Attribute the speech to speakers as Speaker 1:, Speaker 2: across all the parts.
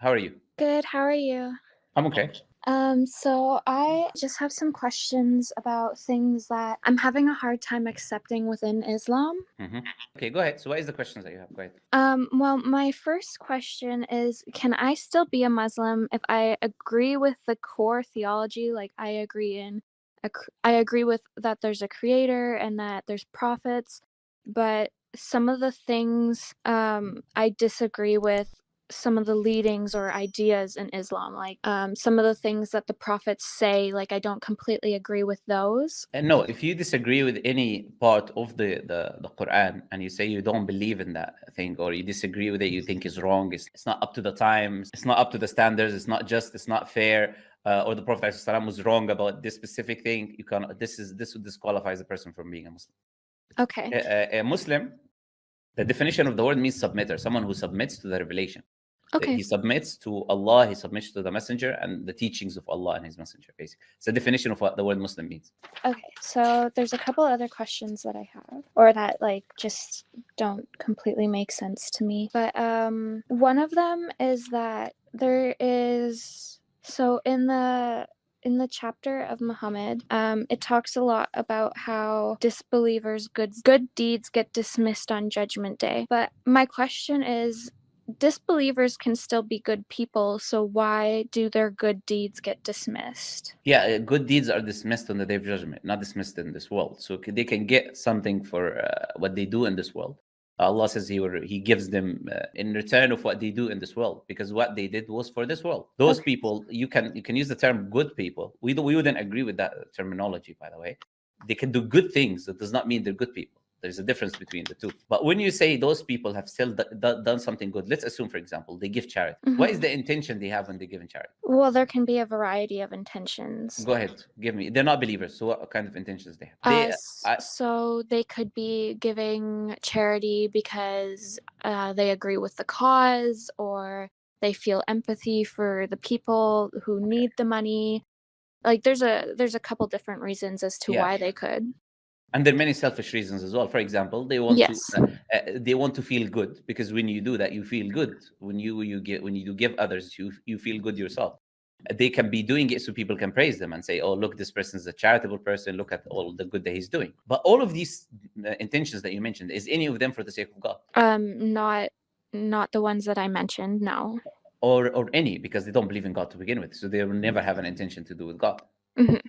Speaker 1: How are you?
Speaker 2: Good, how are you?
Speaker 1: I'm okay.
Speaker 2: So I just have some questions about things that I'm having a hard time accepting within Islam.
Speaker 1: hmm Okay, go ahead. So, what is the questions that you have? Go ahead.
Speaker 2: Well, my first question is, can I still be a Muslim if I agree with the core theology? Like I agree with that there's a creator and that there's prophets, but some of the things I disagree with some of the leadings or ideas in Islam, like some of the things that the prophets say, like I don't completely agree with those.
Speaker 1: And no, if you disagree with any part of the Quran and you say you don't believe in that thing or you disagree with it, you think is wrong, it's not up to the times, it's not up to the standards, it's not just, it's not fair, or the Prophet ﷺ was wrong about this specific thing, you can this would disqualify the person from being a Muslim.
Speaker 2: Okay.
Speaker 1: A Muslim, the definition of the word means submitter, someone who submits to the revelation.
Speaker 2: Okay.
Speaker 1: He submits to Allah, he submits to the messenger and the teachings of Allah and his messenger, basically. It's a definition of what the word Muslim means.
Speaker 2: Okay, so there's a couple other questions that I have, or that like just don't completely make sense to me. But one of them is that there is so in the chapter of Muhammad, it talks a lot about how disbelievers' good deeds get dismissed on Judgment Day. But my question is, disbelievers can still be good people, so why do their good deeds get dismissed?
Speaker 1: Yeah, good deeds are dismissed on the day of judgment, not dismissed in this world. So they can get something for what they do in this world. Allah says he gives them in return of what they do in this world, because what they did was for this world. Those
Speaker 2: Okay.
Speaker 1: people, you can use the term good people. We wouldn't agree with that terminology, by the way. They can do good things. That does not mean they're good people. There's a difference between the two. But when you say those people have still done something good, let's assume, for example, they give charity. What is the intention they have when they give in charity?
Speaker 2: Well, there can be a variety of intentions.
Speaker 1: Go ahead, give me. They're not believers, so what kind of intentions they have?
Speaker 2: So they could be giving charity because they agree with the cause, or they feel empathy for the people who need the money. Like there's a couple different reasons as to
Speaker 1: Yeah,
Speaker 2: why they could.
Speaker 1: and there are many selfish reasons as well. For example,
Speaker 2: Yes.
Speaker 1: they want to feel good, because when you do that, you feel good. When you do give others, you feel good yourself. They can be doing it so people can praise them and say, "Oh, look, this person is a charitable person. Look at all the good that he's doing." But all of these intentions that you mentioned, is any of them for the sake of God?
Speaker 2: Not the ones that I mentioned, no.
Speaker 1: Or any, because they don't believe in God to begin with, so they will never have an intention to do with God.
Speaker 2: Mhm.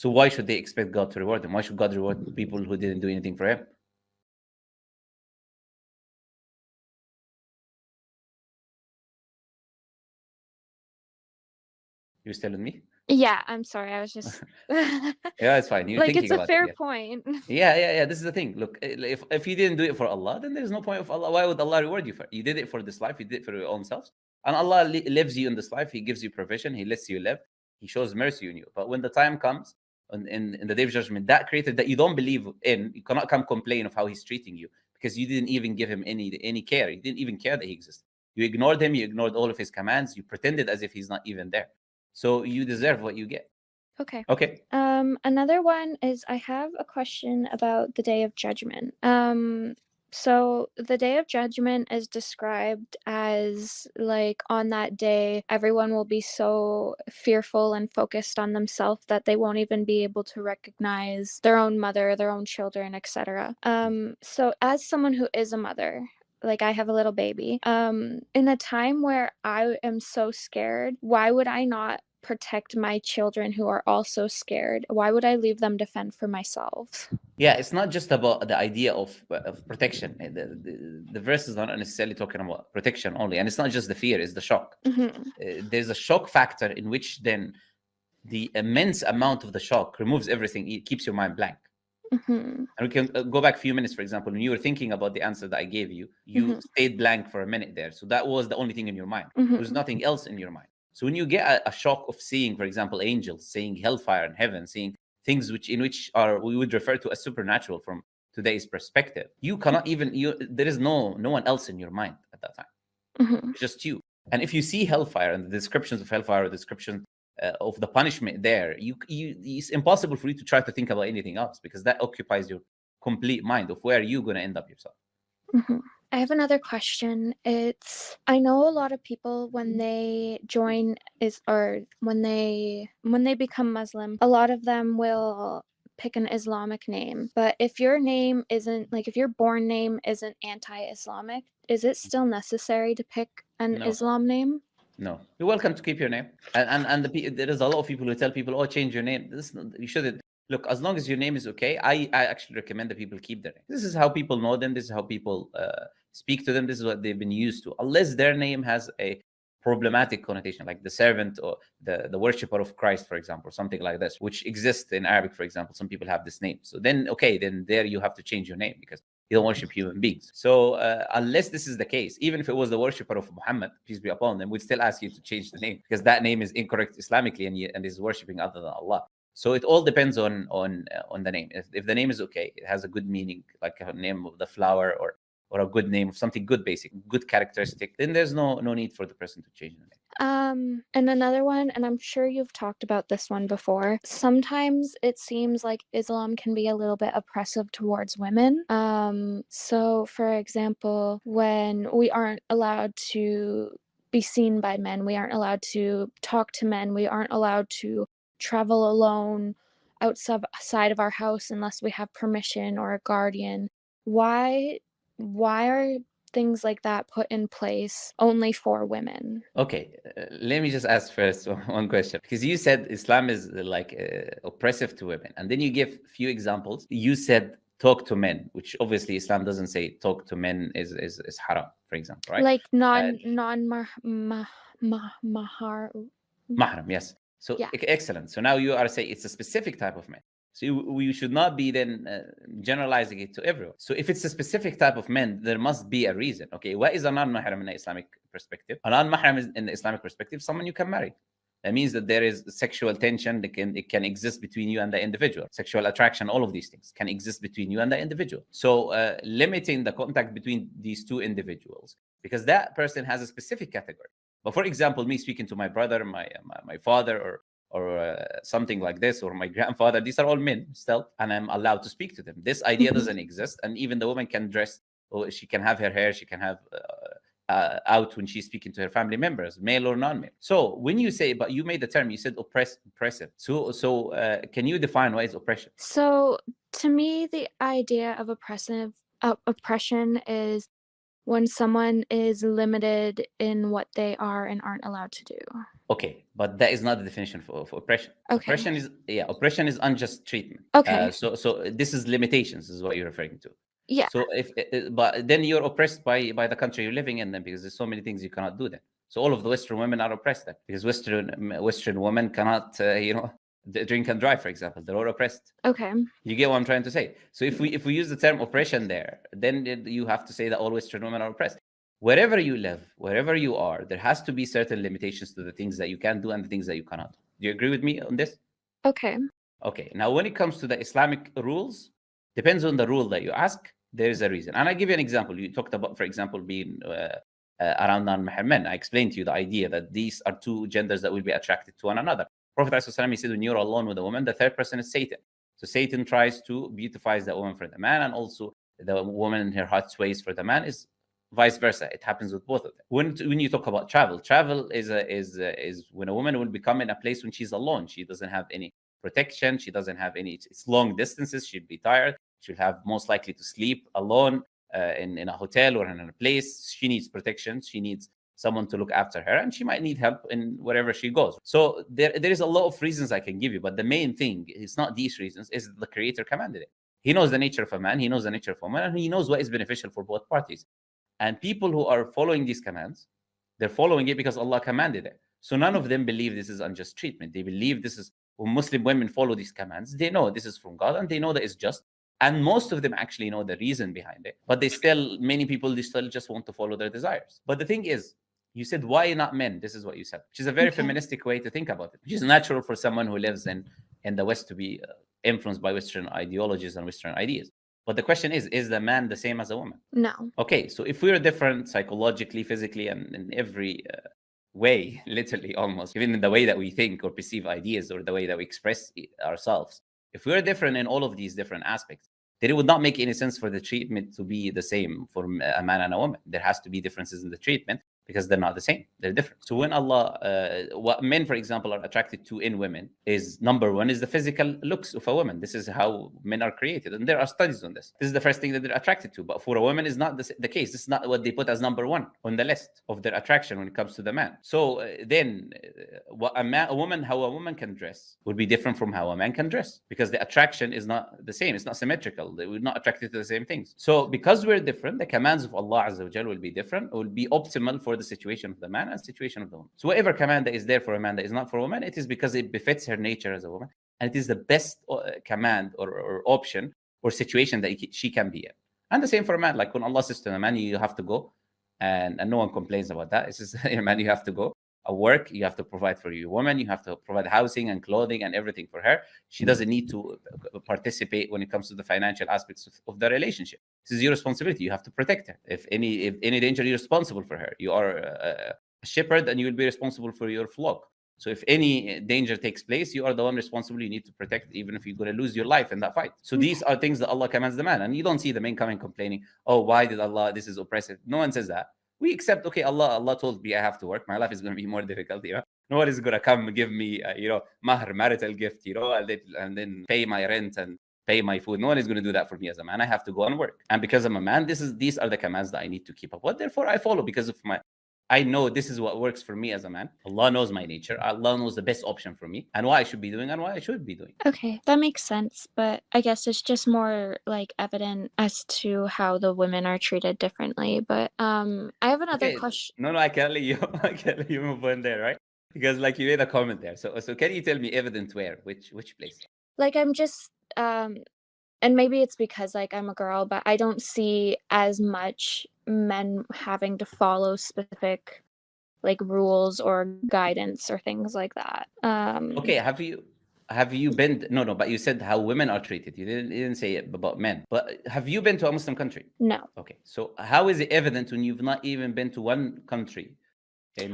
Speaker 1: So why should they expect God to reward them? Why should God reward people who didn't do anything for him? You still with me?
Speaker 2: Yeah, I'm sorry. I was just
Speaker 1: Yeah, it's fine. You're
Speaker 2: like,
Speaker 1: thinking
Speaker 2: it's a
Speaker 1: about it.
Speaker 2: fair
Speaker 1: Yeah.
Speaker 2: point.
Speaker 1: Yeah. This is the thing. Look, if you didn't do it for Allah, then there's no point of Allah. Why would Allah reward you for it? You did it for this life. You did it for your own selves. And Allah lives you in this life. He gives you provision. He lets you live. He shows mercy on you. But when the time comes, in the day of judgment, that creator that you don't believe in, you cannot come complain of how he's treating you, because you didn't even give him any care. You didn't even care that he existed. You ignored him. You ignored all of his commands. You pretended as if he's not even there. So you deserve what you get.
Speaker 2: Okay.
Speaker 1: Okay.
Speaker 2: Another one is, I have a question about the Day of Judgment. So the Day of Judgment is described as like on that day, everyone will be so fearful and focused on themselves that they won't even be able to recognize their own mother, their own children, etc. So as someone who is a mother, like I have a little baby, in a time where I am so scared, why would I not protect my children who are also scared? Why would I leave them to fend for myself?
Speaker 1: Yeah, it's not just about the idea of protection. The verse is not necessarily talking about protection only, and it's not just the fear; it's the shock. There's a shock factor in which then the immense amount of the shock removes everything. It keeps your mind blank. And we can go back a few minutes. For example, when you were thinking about the answer that I gave you, you stayed blank for a minute there. So that was the only thing in your mind. There was nothing else in your mind. So when you get a shock of seeing, for example, angels, seeing hellfire and heaven, seeing things in which are we would refer to as supernatural from today's perspective, you cannot even there is no one else in your mind at that time. It's just you. And if you see hellfire and the descriptions of hellfire, or description of the punishment there, it's impossible for you to try to think about anything else, because that occupies your complete mind of where you're going to end up yourself.
Speaker 2: I have another question. I know a lot of people when they join when they become Muslim, a lot of them will pick an Islamic name. But if your name isn't if your born name isn't anti-Islamic, is it still necessary to pick an
Speaker 1: No.
Speaker 2: Islam name?
Speaker 1: No, you're welcome to keep your name. And there is a lot of people who tell people, "Oh, change your name." You shouldn't. Look, as long as your name is okay, I actually recommend that people keep their name. This is how people know them. This is how people speak to them. This is what they've been used to. Unless their name has a problematic connotation, like the servant or the worshipper of Christ, for example, something like this, which exists in Arabic, for example. Some people have this name. So then, okay, then there you have to change your name because you don't worship human beings. So unless this is the case, even if it was the worshipper of Muhammad, peace be upon them, we'd still ask you to change the name because that name is incorrect Islamically and is worshiping other than Allah. So it all depends on the name. If the name is okay, it has a good meaning, like a name of the flower or a good name of something good, basic, good characteristic, then there's no need for the person to change the name.
Speaker 2: And another one, and I'm sure you've talked about this one before. Sometimes it seems like Islam can be a little bit oppressive towards women. So for example, when we aren't allowed to be seen by men, we aren't allowed to talk to men, we aren't allowed to travel alone outside of our house unless we have permission or a guardian. Why are things like that put in place only for women?
Speaker 1: Okay, let me just ask first one question, because you said Islam is oppressive to women, and then you give a few examples. You said talk to men, which obviously Islam doesn't say talk to men is haram, for example, right?
Speaker 2: Like mahar.
Speaker 1: Mahram, yes. So
Speaker 2: Yeah.
Speaker 1: excellent. So now you are saying it's a specific type of man. So we should not be then generalizing it to everyone. So if it's a specific type of men, there must be a reason. Okay, what is a non-mahram in the Islamic perspective? A non-mahram is, in the Islamic perspective, someone you can marry. That means that there is sexual tension that it can exist between you and the individual. Sexual attraction, all of these things can exist between you and the individual. So limiting the contact between these two individuals, because that person has a specific category. But for example, me speaking to my brother, my father, or something like this, or my grandfather, these are all men still, and I'm allowed to speak to them. This idea doesn't exist, and even the woman can dress, or she can have her hair, she can have out when she's speaking to her family members, male or non-male. So when you say, but you made the term, you said oppressive. So can you define what is oppression?
Speaker 2: So to me, the idea of oppression is when someone is limited in what they are and aren't allowed to do.
Speaker 1: Okay, but that is not the definition for oppression.
Speaker 2: Okay.
Speaker 1: Oppression is unjust treatment.
Speaker 2: Okay.
Speaker 1: So this is limitations, is what you're referring to.
Speaker 2: Yeah.
Speaker 1: So but then you're oppressed by the country you're living in, then, because there's so many things you cannot do then. So all of the Western women are oppressed then, because Western women cannot drink and drive, for example. They're all oppressed.
Speaker 2: Okay.
Speaker 1: You get what I'm trying to say? So if we use the term oppression there, then you have to say that all Western women are oppressed. Wherever you live, wherever you are, there has to be certain limitations to the things that you can do and the things that you cannot do. Do you agree with me on this?
Speaker 2: Okay.
Speaker 1: Okay. Now, when it comes to the Islamic rules, depends on the rule that you ask. There is a reason. And I give you an example. You talked about, for example, being around non-mahram men. I explained to you the idea that these are two genders that will be attracted to one another. Prophet ﷺ, he said, when you're alone with a woman, the third person is Satan. So Satan tries to beautify the woman for the man, and also the woman in her heart sways for the man, is vice versa. It happens with both of them. When you talk about travel is when a woman will become in a place when she's alone. She doesn't have any protection. She doesn't have any. It's long distances. She'll be tired. She'll have most likely to sleep alone in a hotel or in a place. She needs protection. She needs someone to look after her, and she might need help in wherever she goes. So there is a lot of reasons I can give you, but the main thing is not these reasons, is the Creator commanded it. He knows the nature of a man, he knows the nature of a woman, and he knows what is beneficial for both parties. And people who are following these commands, they're following it because Allah commanded it. So none of them believe this is unjust treatment. They believe this is, when Muslim women follow these commands, they know this is from God, and they know that it's just. And most of them actually know the reason behind it, but many people still just want to follow their desires. But the thing is, you said, why not men? This is what you said, which is a very feministic way to think about it, which is natural for someone who lives in the West to be influenced by Western ideologies and Western ideas. But the question is the man the same as a woman?
Speaker 2: No.
Speaker 1: Okay, so if we're different psychologically, physically, and in every way, literally almost, even in the way that we think or perceive ideas or the way that we express ourselves, if we're different in all of these different aspects, then it would not make any sense for the treatment to be the same for a man and a woman. There has to be differences in the treatment because they're not the same. They're different. So when Allah, what men, for example, are attracted to in women is, number one, is the physical looks of a woman. This is how men are created. And there are studies on this. This is the first thing that they're attracted to. But for a woman, is not the case. This is not what they put as number one on the list of their attraction when it comes to the man. So then what a woman, how a woman can dress would be different from how a man can dress, because the attraction is not the same. It's not symmetrical. We're not attracted to the same things. So because we're different, the commands of Allah Azza wa Jal will be different. It will be optimal for the situation of the man and situation of the woman. So whatever command that is there for a man that is not for a woman, it is because it befits her nature as a woman, and it is the best command or option or situation that she can be in. And the same for a man. Like when Allah says to a man, you have to go, and no one complains about that. It says, man, you have to go work, you have to provide for your woman, you have to provide housing and clothing and everything for her. She doesn't need to participate when it comes to the financial aspects of the relationship. This is your responsibility. You have to protect her. If any danger, you're responsible for her. You are a shepherd, and you will be responsible for your flock. So if any danger takes place, you are the one responsible. You need to protect, even if you're going to lose your life in that fight. So these are things that Allah commands the man. And you don't see the men coming complaining, oh, why did Allah, this is oppressive. No one says that. We accept, okay, Allah told me I have to work. My life is going to be more difficult. No one is going to come and give me, mahr, marital gift, and then pay my rent and pay my food. No one is going to do that for me as a man. I have to go and work. And because I'm a man, these are the commands that I need to keep up with. Therefore, I follow because of I know this is what works for me as a man. Allah knows my nature. Allah knows the best option for me and what I should be doing and what I should be doing.
Speaker 2: Okay, that makes sense. But I guess it's just more like evident as to how the women are treated differently. But I have another question.
Speaker 1: No, I can't let you. I can't let you move on there, right? Because like you made a comment there. So can you tell me evident where? Which place?
Speaker 2: Like I'm just and maybe it's because like I'm a girl, but I don't see as much men having to follow specific like rules or guidance or things like that.
Speaker 1: Okay, have you been but you said how women are treated. You didn't say it about men. But have you been to a Muslim country?
Speaker 2: No.
Speaker 1: Okay. So how is it evident when you've not even been to one country?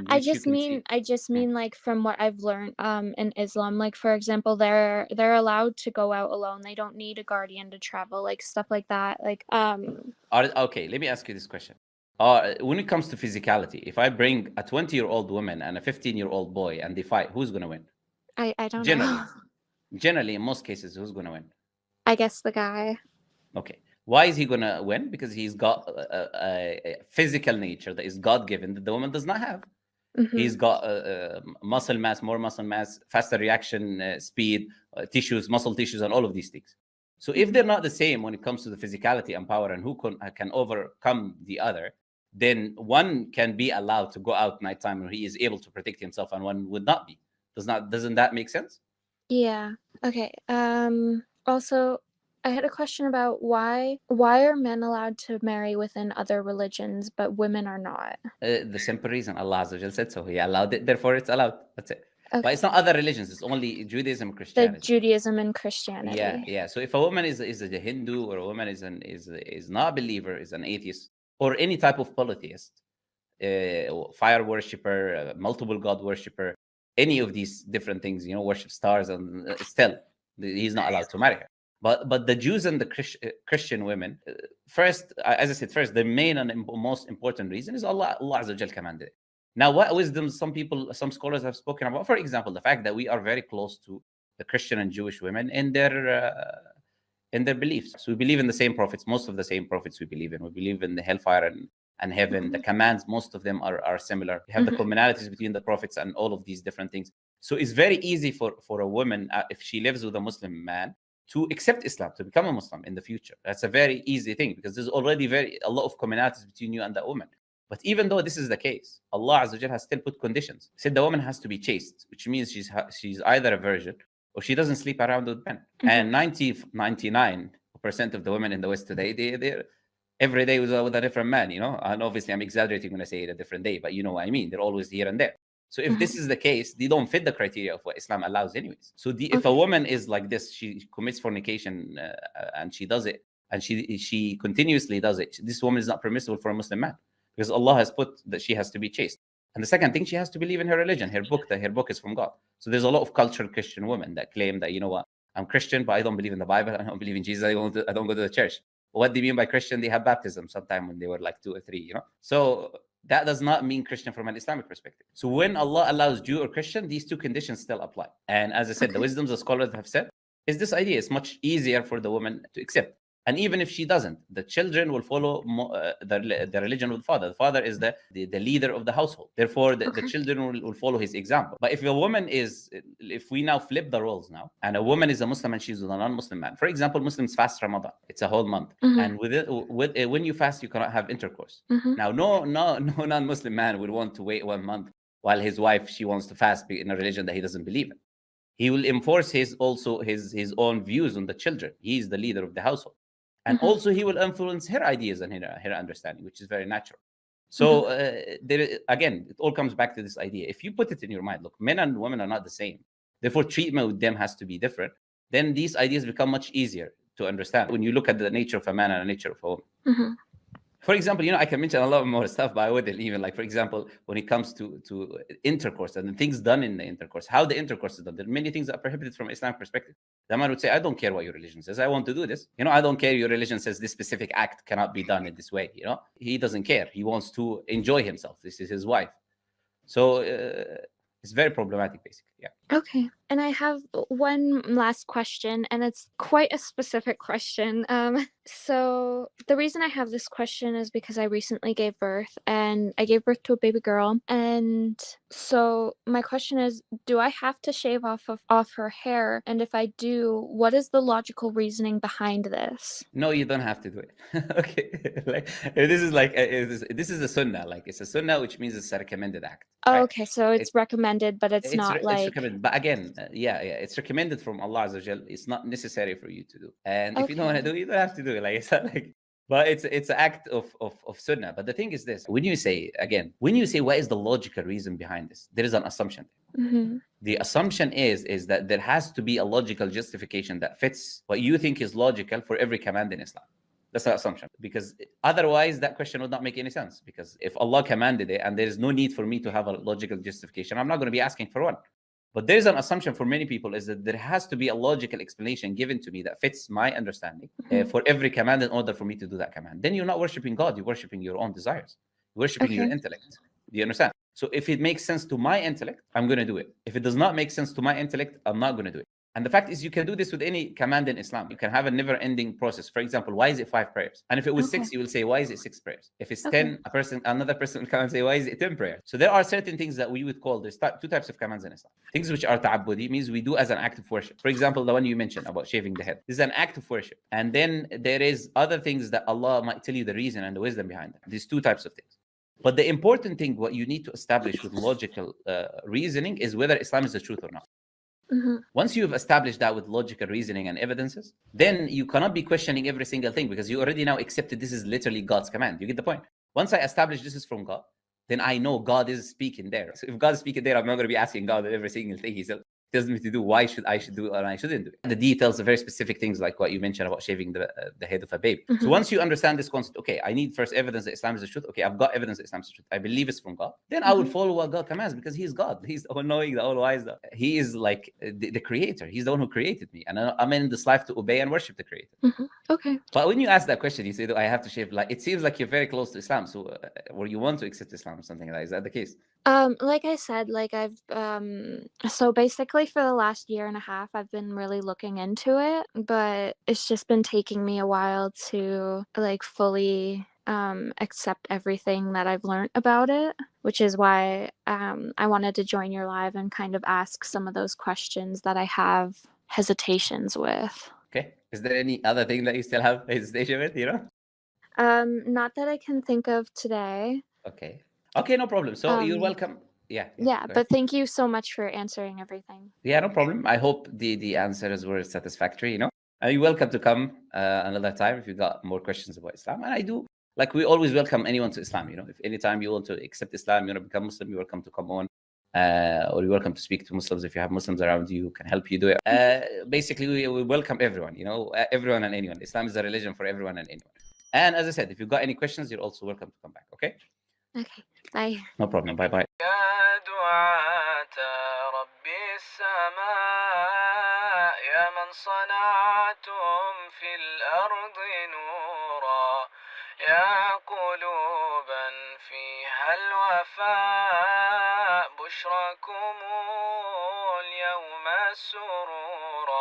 Speaker 2: I just mean like from what I've learned in Islam, like for example, they're allowed to go out alone. They don't need a guardian to travel, like stuff like that. Like
Speaker 1: okay, let me ask you this question. When it comes to physicality, if I bring a 20-year-old woman and a 15-year-old boy and they fight, who's going to win?
Speaker 2: I don't know.
Speaker 1: Generally, in most cases, who's going to win?
Speaker 2: I guess the guy.
Speaker 1: Okay. Why is he going to win? Because he's got a physical nature that is God-given that the woman does not have. Mm-hmm. He's got muscle mass, more muscle mass, faster reaction speed, muscle tissues, and all of these things. So if they're not the same when it comes to the physicality and power and who can overcome the other, then one can be allowed to go out nighttime and he is able to protect himself and one would not be. Doesn't that make sense?
Speaker 2: Yeah. Okay. Also, I had a question about why are men allowed to marry within other religions but women are not?
Speaker 1: The simple reason Allah Azza wa Jal said so. He allowed it, therefore it's allowed. That's it. Okay. But it's not other religions. It's only Judaism and Christianity.
Speaker 2: The Judaism and Christianity.
Speaker 1: Yeah. So if a woman is a Hindu, or a woman is not a believer, is an atheist, or any type of polytheist, fire worshipper, multiple god worshipper, any of these different things, worship stars, and still he's not allowed to marry her. But the Jews and the Christian women, first, as I said, the main and most important reason is Allah Azza wa Jal commanded it. Now, what wisdom some scholars have spoken about, for example, the fact that we are very close to the Christian and Jewish women in their beliefs. So we believe in the same prophets, most of the same prophets we believe in. We believe in the hellfire and heaven. Mm-hmm. The commands, most of them are similar. We have the commonalities between the prophets and all of these different things. So it's very easy for a woman, if she lives with a Muslim man, to accept Islam, to become a Muslim in the future. That's a very easy thing because there's already a lot of commonalities between you and that woman. But even though this is the case, Allah Azza wa Jal has still put conditions. He said the woman has to be chaste, which means she's either a virgin or she doesn't sleep around with men. Mm-hmm. And 99% of the women in the West today, they're every day with a different man, And obviously I'm exaggerating when I say it a different day, but you know what I mean. They're always here and there. So if this is the case, they don't fit the criteria of what Islam allows anyways. So if a woman is like this, she commits fornication and she does it, and she continuously does it, this woman is not permissible for a Muslim man because Allah has put that she has to be chaste. And the second thing, she has to believe in her religion, her book is from God. So there's a lot of cultural Christian women that claim that, I'm Christian, but I don't believe in the Bible. I don't believe in Jesus. I don't go to the church. What they mean by Christian, they have baptism sometime when they were like 2 or 3, So that does not mean Christian from an Islamic perspective. So when Allah allows Jew or Christian, these two conditions still apply. And as I said, the wisdoms of scholars have said is this idea. It's much easier for the woman to accept. And even if she doesn't, the children will follow the religion of the father. The father is the leader of the household. Therefore, the children will follow his example. But if a woman if we now flip the roles now, and a woman is a Muslim and she's with a non-Muslim man, for example, Muslims fast Ramadan. It's a whole month. And when you fast, you cannot have intercourse. Now, no non-Muslim man would want to wait 1 month while his wife, she wants to fast in a religion that he doesn't believe in. He will enforce his own views on the children. He is the leader of the household. And also he will influence her ideas and her understanding, which is very natural. So again, it all comes back to this idea. If you put it in your mind, look, men and women are not the same. Therefore, treatment with them has to be different. Then these ideas become much easier to understand when you look at the nature of a man and the nature of a woman. For example, I can mention a lot more stuff, but I wouldn't even, like, for example, when it comes to intercourse and the things done in the intercourse, how the intercourse is done. There are many things that are prohibited from Islamic perspective. The man would say, I don't care what your religion says. I want to do this. I don't care your religion says this specific act cannot be done in this way. He doesn't care. He wants to enjoy himself. This is his wife. So it's very problematic, basically. Yeah.
Speaker 2: Okay. And I have one last question, and it's quite a specific question. So the reason I have this question is because I recently gave birth, and I gave birth to a baby girl. And so my question is, do I have to shave off her hair? And if I do, what is the logical reasoning behind this?
Speaker 1: No, you don't have to do it. Okay. This is a sunnah. Like, it's a sunnah, which means it's a recommended act.
Speaker 2: Oh,
Speaker 1: right?
Speaker 2: okay. So it's recommended, but it's not
Speaker 1: It's
Speaker 2: like...
Speaker 1: recommended. But again, it's recommended from Allah Azza wa Jal. It's not necessary for you to do. And if you don't want to do it, you don't have to do it. Like, it's not like, but it's an act of sunnah. But the thing is this: when you say what is the logical reason behind this, there is an assumption. The assumption is that there has to be a logical justification that fits what you think is logical for every command in Islam. That's the assumption, because otherwise that question would not make any sense. Because if Allah commanded it and there is no need for me to have a logical justification, I'm not going to be asking for one. But there's an assumption for many people is that there has to be a logical explanation given to me that fits my understanding for every command in order for me to do that command. Then you're not worshiping God, you're worshiping your own desires. You're worshiping your intellect. Do you understand? So if it makes sense to my intellect, I'm going to do it. If it does not make sense to my intellect, I'm not going to do it. And the fact is, you can do this with any command in Islam. You can have a never-ending process. For example, why is it 5 prayers? And if it was 6, you will say, why is it 6 prayers? If it's 10, another person will come and say, why is it 10 prayers? So there are certain things that we would call, there's 2 types of commands in Islam. Things which are ta'abbudi, means we do as an act of worship. For example, the one you mentioned about shaving the head. This is an act of worship. And then there is other things that Allah might tell you the reason and the wisdom behind them. These 2 types of things. But the important thing, what you need to establish with logical reasoning, is whether Islam is the truth or not. Once you've established that with logical reasoning and evidences, then you cannot be questioning every single thing, because you already now accepted this is literally God's command. You get the point? Once I establish this is from God, then I know God is speaking there. So if God is speaking there, I'm not going to be asking God every single thing He tells me to do. Why should I do it and I shouldn't do it? The details are very specific things, like what you mentioned about shaving the head of a baby. So once you understand this concept, okay, I need first evidence that Islam is the truth. Okay, I've got evidence that Islam is the truth. I believe it's from God. Then I will follow what God commands, because He is God. He's the all-knowing, the all-wise. He is like the creator. He's the one who created me. And I'm in this life to obey and worship the creator.
Speaker 2: Okay.
Speaker 1: But when you ask that question, you say, I have to shave. Like, it seems like you're very close to Islam. So or you want to accept Islam or something like that. Is that the case?
Speaker 2: Like I said, like I've so basically for the last year and a half I've been really looking into it, but it's just been taking me a while to like fully accept everything that I've learned about it, which is why I wanted to join your live and kind of ask some of those questions that I have hesitations with.
Speaker 1: Okay. Is there any other thing that you still have hesitation with,
Speaker 2: Not that I can think of today.
Speaker 1: Okay, no problem. So you're welcome. Yeah,
Speaker 2: but thank you so much for answering everything.
Speaker 1: Yeah, no problem. I hope the answers were satisfactory, And you're welcome to come another time if you got more questions about Islam. And I do, like, we always welcome anyone to Islam, If anytime you want to accept Islam, you want to become Muslim, you're welcome to come on. Or you're welcome to speak to Muslims. If you have Muslims around you, can help you do it. Basically, we welcome everyone, everyone and anyone. Islam is a religion for everyone and anyone. And as I said, if you've got any questions, you're also welcome to come back, okay?
Speaker 2: Okay, bye.
Speaker 1: No problem. Bye-bye.
Speaker 3: يا من صنعتم في الأرض نورا، يا قلوبا فيها الوفاء، بشركم اليوم سرورا.